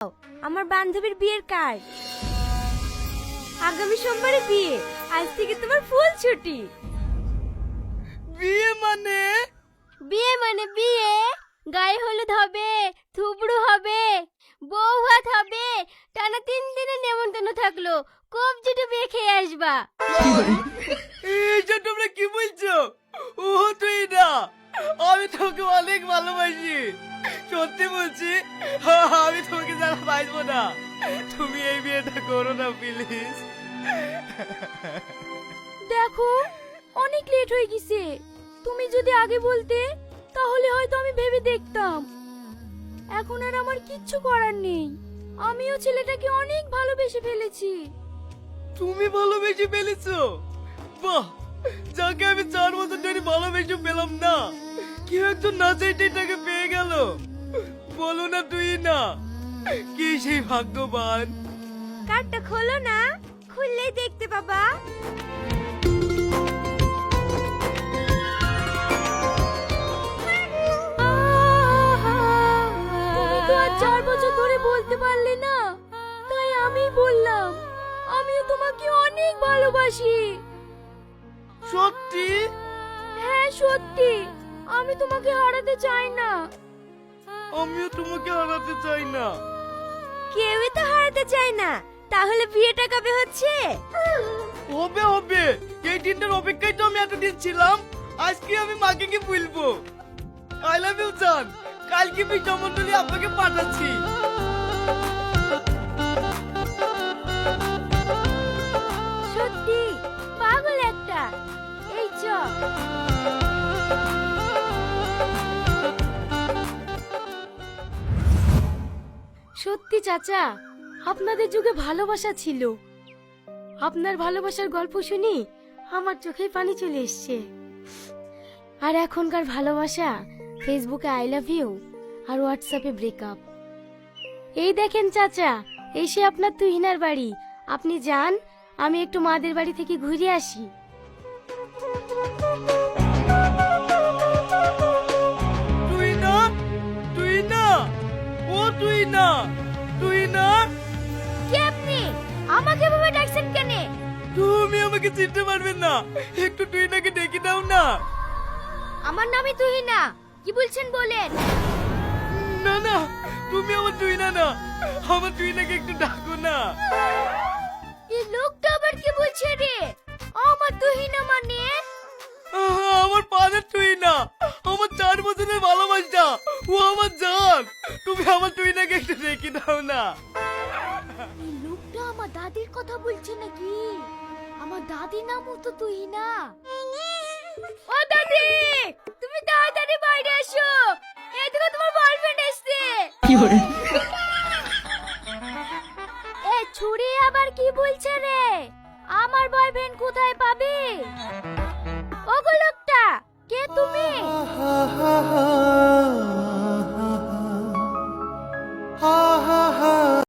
আমার বান্ধবীর বিয়ের কার্ড। আগামী সোমবারে বিয়ে, আজ থেকে তোমার ফুল ছুটি। বিয়ে মানে? বিয়ে মানে বিয়ে, গায়ে হলুদ হবে, থুবড়ু হবে, বউ ভাত হবে, টানা 3 দিনের নেমন্তন্ন থাকলো, কবজিটা বিয়ে খেয়ে আসবা। এইটা তোমরা কি বলছো? ও তুই না, আমি তোকে অনেক ভালোবাসি, সত্যি বলছি। আমি তোমাকে যারা পাইবো না, তুমি এই বিয়েটা করো না প্লিজ। দেখো অনেক লেট হয়ে গেছে, তুমি যদি আগে বলতে তাহলে হয়তো আমি ভেবে দেখতাম। এখন আর আমার কিচ্ছু করার নেই, আমিও ছেলেটাকে অনেক ভালোবেসে ফেলেছি। তুমি ভালোবেসে ফেলেছো? বাহ, যাকে আমি 4 বছর ধরে ভালোবেসে পেলাম না, কেউ একজন না চাইতেই তাকে পেয়ে গেল। বলো না তুই না, কি সেই ভাগ্যবান। কার্ডটা খোলো না, খুললেই দেখতে পাবা। তুমি তো আর 4 বছর ধরে বলতে পারলে না, তাই আমি বললাম আমিও তোমাকে অনেক ভালোবাসি। সত্যি? হ্যাঁ সত্যি, আমি তোমাকে হারাতে চাই না। আমিও তোমাকে হারাতে চাই না। কেউই তো হারাতে চায় না, তাহলে বিয়েটা কবে হচ্ছে? হবে হবে, এই দিনটার অপেক্ষায় তো আমি এতদিন ছিলাম। আজকে আমি মাকে কি বলবো? আই লাভ ইউ জান, কালকে পিঠামন্ডলী আপনাকে পাঠাচ্ছি। সত্যি পাগল একটা। এই চ। সত্যি চাচা, আপনাদের যুগে ভালোবাসা ছিল। আপনার ভালোবাসার গল্প শুনি আমার চোখে পানি চলে এসছে। আর এখনকার ভালোবাসা ফেসবুকে আই লাভ ইউ আর হোয়াটসঅ্যাপে ব্রেকআপ। এই দেখেন চাচা, এই সে আপনার তুহিনার বাড়ি। আপনি যান, আমি একটু মাদের বাড়ি থেকে ঘুরে আসি। তুই না, তুই না, ও তুই না, তুই না। কে আপনি? আমাকে এভাবে ডাকছেন কেন? তুমি আমাকে চিনতে পারবেন না, একটু তুই নাকি ডেকে দাও না। আমার নামই তুহিনা, কি বলছেন বলেন। না না, তুমি আমার তুই না না, আমার তুই নাকি একটু ডাকো না। এই লোকটা আবার কি বলছে রে? আমার তুহিনা মানে? আমার পানের তুই না, আমার 4 বছরের ভালোবাসা, ও আমার জান। তুমি আমার তুই নাকি একটু ডেকে দাও না। এই লোকটা আমার দাদির কথা বলছে নাকি? আমার দাদির নামও তো তুহিনা। ও দাদি, তুমি তাড়াতাড়ি বাইরে এসো, এদিকে তোমার বয়ফ্রেন্ড এসেছে। এ ছুরি আবার কি বলছে রে? আমার বয়ফ্রেন্ড কোথায় পাবে?